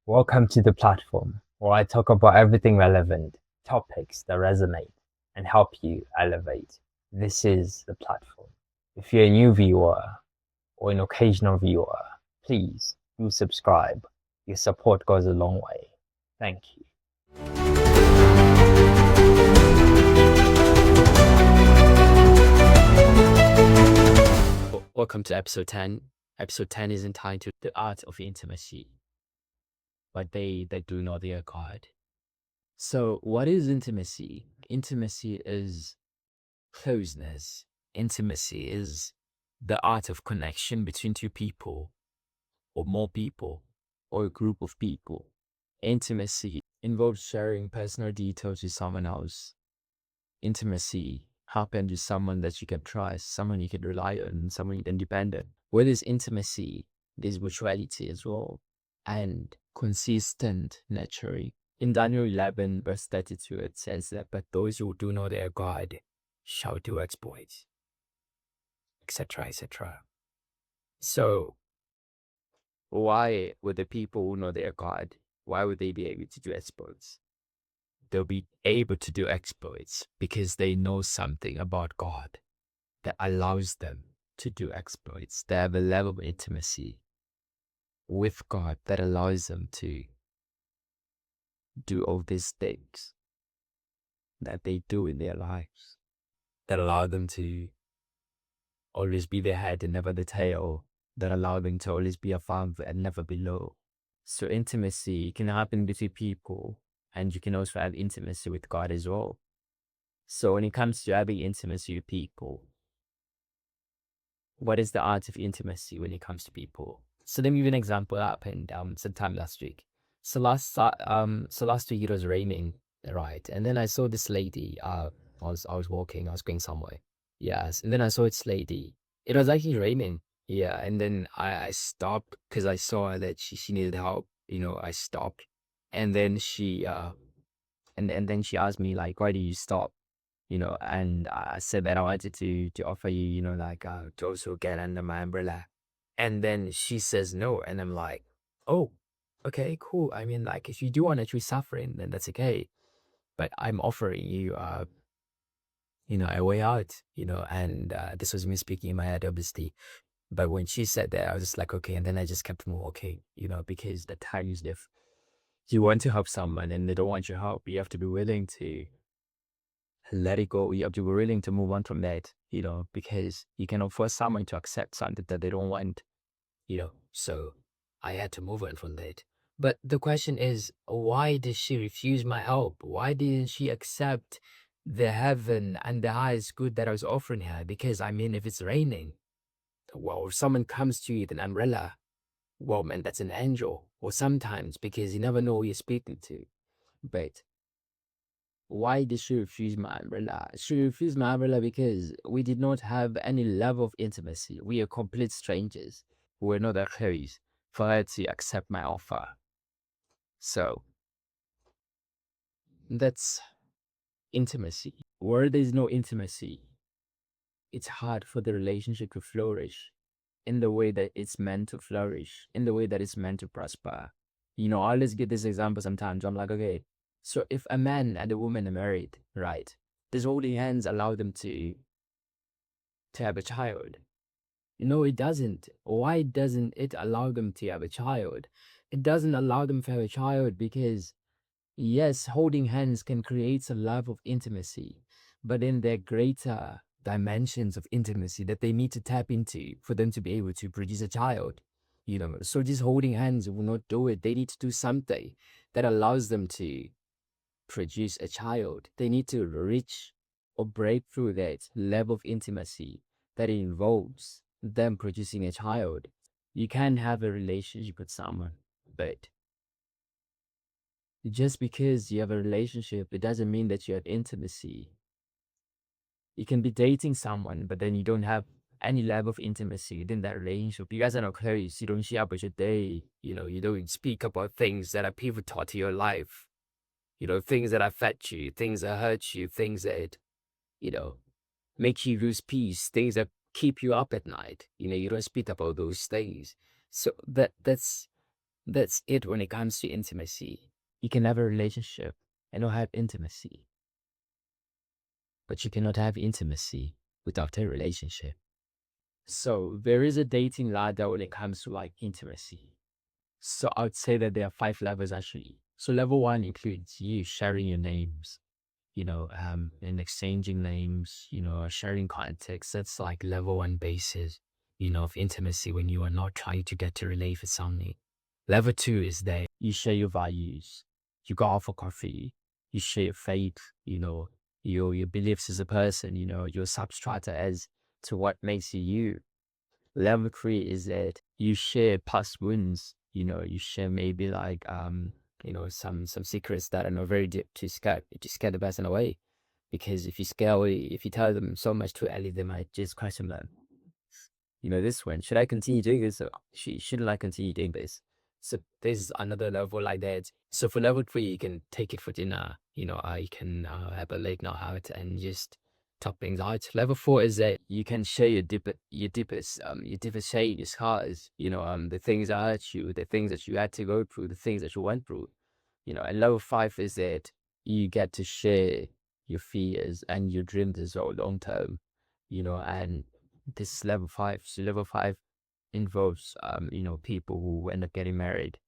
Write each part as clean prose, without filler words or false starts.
Welcome to the platform where I talk about everything relevant, topics that resonate, and help you elevate. This is the platform. If you're a new viewer or an occasional viewer, please do subscribe. Your support goes a long way. Thank you. Welcome to episode 10. Episode 10 is entitled The Art of Intimacy, but they that do not their God. So, what is intimacy? Intimacy is closeness. Intimacy is the art of connection between two people, or more people, or a group of people. Intimacy involves sharing personal details with someone else. Intimacy happens with someone that you can trust, someone you can rely on, someone you can depend on. Where there's intimacy, there's mutuality as well, and consistent nurturing. In Daniel 11, verse 32, it says that, but those who do know their God shall do exploits, etc., etc. So, why would the people who know their God, why would they be able to do exploits? They'll be able to do exploits because they know something about God that allows them to do exploits. They have a level of intimacy with God that allows them to do all these things that they do in their lives, that allow them to always be the head and never the tail, that allow them to always be above and never below. So intimacy can happen between people, and you can also have intimacy with God as well. So when it comes to having intimacy with people, what is the art of intimacy when it comes to people? So let me give you an example that happened sometime last week. So last week it was raining, right? And then I saw this lady. I was walking. I was going somewhere. Yes, and then I saw this lady. It was actually raining. Yeah, and then I stopped because I saw that she needed help. I stopped, and then and then she asked me like, why do you stop? And I said that I wanted to offer you, like to also get under my umbrella. And then she says no, and I'm like, oh, okay, cool. I mean, like, if you do want to choose suffering, then that's okay. But I'm offering you, a way out, and this was me speaking in my head, obviously. But when she said that, I was just like, okay. And then I just kept walking, because the time is different. You want to help someone and they don't want your help. You have to be willing to let it go. You have to be willing to move on from that, because you cannot force someone to accept something that they don't want, So I had to move on from that. But the question is, why did she refuse my help? Why didn't she accept the heaven and the highest good that I was offering her? Because, I mean, if it's raining, well, if someone comes to you with an umbrella, well, man, that's an angel. Or sometimes, because you never know who you're speaking to. But why did she refuse my umbrella? She refused my umbrella because we did not have any level of intimacy. We are complete strangers. We were not that close for her to accept my offer. So that's intimacy. Where there's no intimacy, it's hard for the relationship to flourish in the way that it's meant to flourish, in the way that it's meant to prosper. I always give this example sometimes. I'm like, okay, so if a man and a woman are married, right? Does holding hands allow them to have a child? No, it doesn't. Why doesn't it allow them to have a child? It doesn't allow them to have a child because, yes, holding hands can create a love of intimacy, but then there are greater dimensions of intimacy that they need to tap into for them to be able to produce a child. So just holding hands will not do it. They need to do something that allows them to produce a child. They need to reach or break through that level of intimacy that involves them producing a child. You can have a relationship with someone, but just because you have a relationship, it doesn't mean that you have intimacy. You can be dating someone, but then you don't have any level of intimacy within that relationship. You guys are not close. You don't share about your day. You don't speak about things that are pivotal to your life. Things that affect you, things that hurt you, things that, you know, make you lose peace, things that keep you up at night. You don't speak about those things. So that's That's it when it comes to intimacy. You can have a relationship and not have intimacy, but you cannot have intimacy without a relationship. So there is a dating ladder when it comes to like intimacy. So I would say that there are 5 levels actually. So level 1 includes you sharing your names, and exchanging names, sharing context. That's like level 1 basis, of intimacy when you are not trying to get to relate with something. Level 2 is that you share your values. You go out for coffee. You share your faith, your beliefs as a person, your substrata as to what makes you you. Level 3 is that you share past wounds. You share maybe like some secrets that are not very deep to scare the person away. Because if you tell them so much too early, they might just question them. This one, should I continue doing this? Or shouldn't I continue doing this? So there's another level like that. So for level 3, you can take it for dinner. You can have a late night out and just top things out. Level 4 is that you can share your deepest shade, your scars. The things that hurt you, the things that you had to go through, the things that you went through. And level 5 is that you get to share your fears and your dreams as well long term. And this is level 5. So level 5 involves people who end up getting married.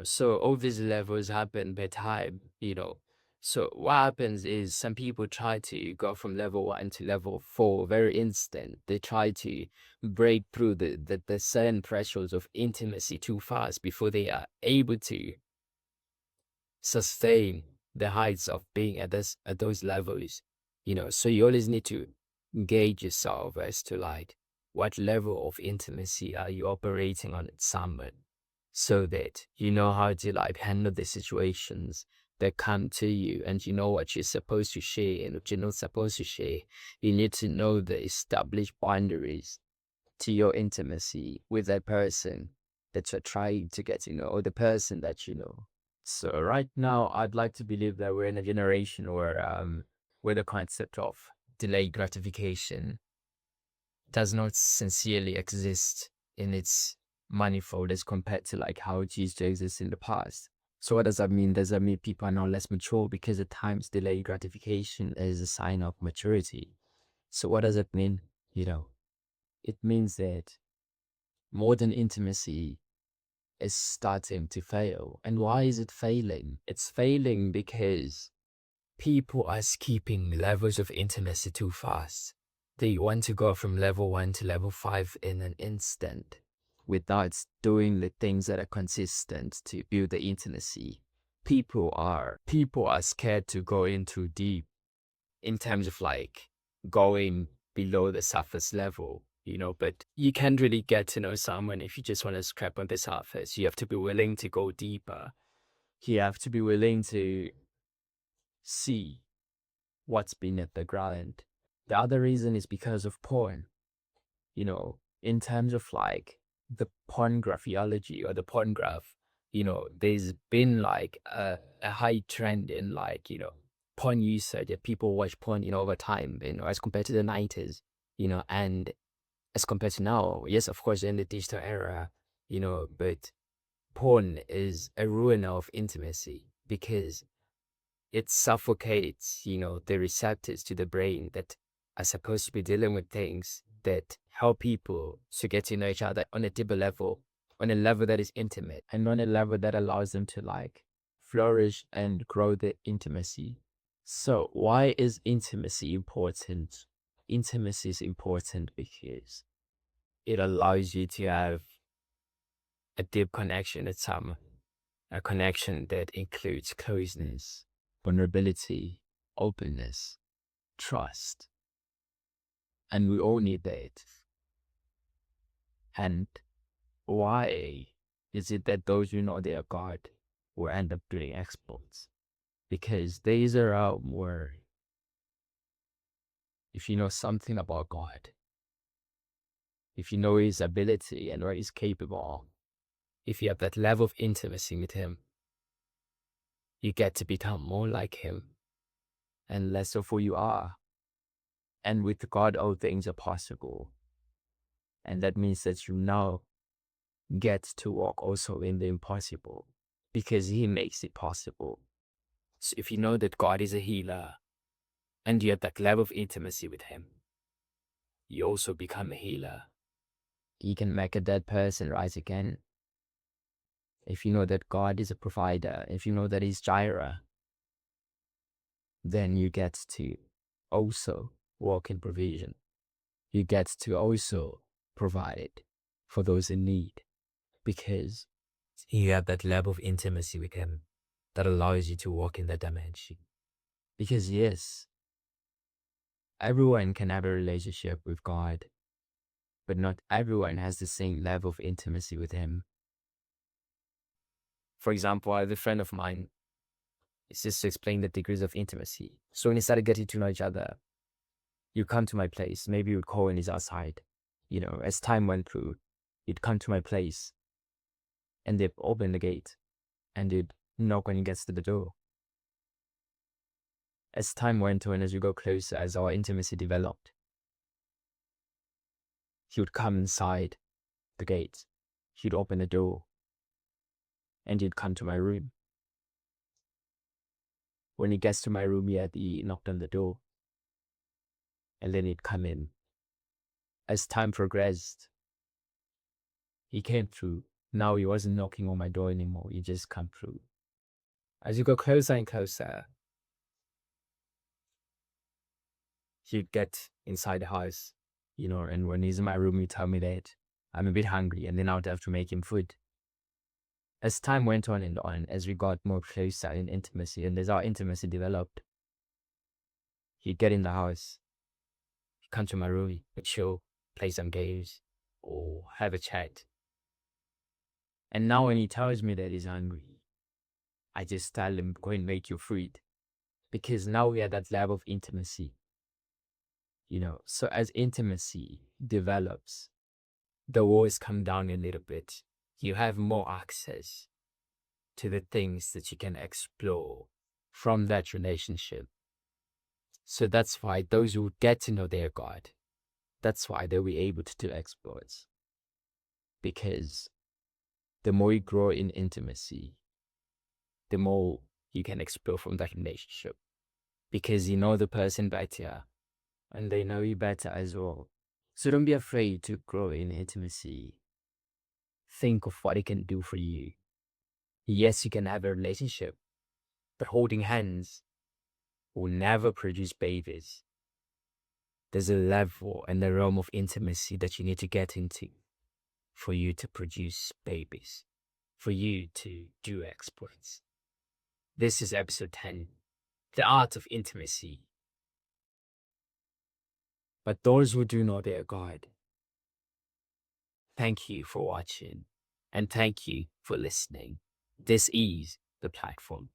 So all these levels happen by time. So what happens is some people try to go from level 1 to level 4 very instant. They try to break through the certain thresholds of intimacy too fast before they are able to sustain the heights of being at those levels. So you always need to gauge yourself as to like what level of intimacy are you operating on at someone, so that you know how to like handle the situations that come to you, and you know what you're supposed to share and what you're not supposed to share. You need to know the established boundaries to your intimacy with that person that you're trying to get to know, or the person that you know. So right now, I'd like to believe that we're in a generation where the concept of delayed gratification does not sincerely exist in its manifold as compared to like how it used to exist in the past. So what does that mean? Does that mean people are now less mature? Because at times delayed gratification is a sign of maturity. So what does it mean? It means that modern intimacy is starting to fail. And why is it failing? It's failing because people are skipping levels of intimacy too fast. They want to go from level 1 to level 5 in an instant without doing the things that are consistent to build the intimacy. People are scared to go in too deep in terms of like going below the surface level, but you can't really get to know someone if you just want to scrap on the surface. You have to be willing to go deeper. You have to be willing to see what's beneath the ground. The other reason is because of porn. In terms of like the porn graphiology or the porn graph, there's been like a high trend in like, porn usage, that people watch porn, over time, as compared to the 90s, and as compared to now. Yes, of course, in the digital era, but porn is a ruiner of intimacy because it suffocates, the receptors to the brain that are supposed to be dealing with things that help people to get to know each other on a deeper level, on a level that is intimate, and on a level that allows them to like flourish and grow the intimacy. So why is intimacy important? Intimacy is important because it allows you to have a deep connection with someone, a connection that includes closeness, vulnerability, openness, trust. And we all need that. And why is it that those who know their God will end up doing exploits? Because there is a realm where if you know something about God, if you know his ability and what he's capable of, if you have that level of intimacy with him, you get to become more like him and less of who you are. And with God, all things are possible. And that means that you know get to walk also in the impossible because he makes it possible. So if you know that God is a healer and you have that level of intimacy with him, you also become a healer. He can make a dead person rise again. If you know that God is a provider, if you know that he's Jireh, then you get to also walk in provision. You get to also provide for those in need because you have that level of intimacy with him that allows you to walk in that dimension. Because yes, everyone can have a relationship with God, but not everyone has the same level of intimacy with him. For example, I have a friend of mine. It's just to explain the degrees of intimacy. So when we started getting to know each other, you come to my place. Maybe you'd call when he's outside. As time went through, you'd come to my place and they'd open the gate and they'd knock when he gets to the door. As time went on, as we got closer, as our intimacy developed, he would come inside the gate. He'd open the door and he'd come to my room. When he gets to my room, he knocked on the door and then he'd come in. As time progressed, he came through. Now he wasn't knocking on my door anymore. He just come through. As you go closer and closer, he'd get inside the house, and when he's in my room, he'd tell me that I'm a bit hungry and then I would have to make him food. As time went on and on, as we got more closer in intimacy and as our intimacy developed, he'd get in the house, he'd come to my room, we'd chill, play some games, or have a chat. And now when he tells me that he's hungry, I just tell him, go and make your food. Because now we are at that level of intimacy. So as intimacy develops, the walls come down a little bit. You have more access to the things that you can explore from that relationship. So that's why those who get to know their God, that's why they'll be able to do exploits. Because the more you grow in intimacy, the more you can explore from that relationship. Because you know the person better and they know you better as well. So don't be afraid to grow in intimacy. Think of what it can do for you. Yes, you can have a relationship, but holding hands will never produce babies. There's a level and a realm of intimacy that you need to get into for you to produce babies, for you to do exploits. This is episode 10, the art of intimacy. But those who do know their God, thank you for watching and thank you for listening. This is the platform.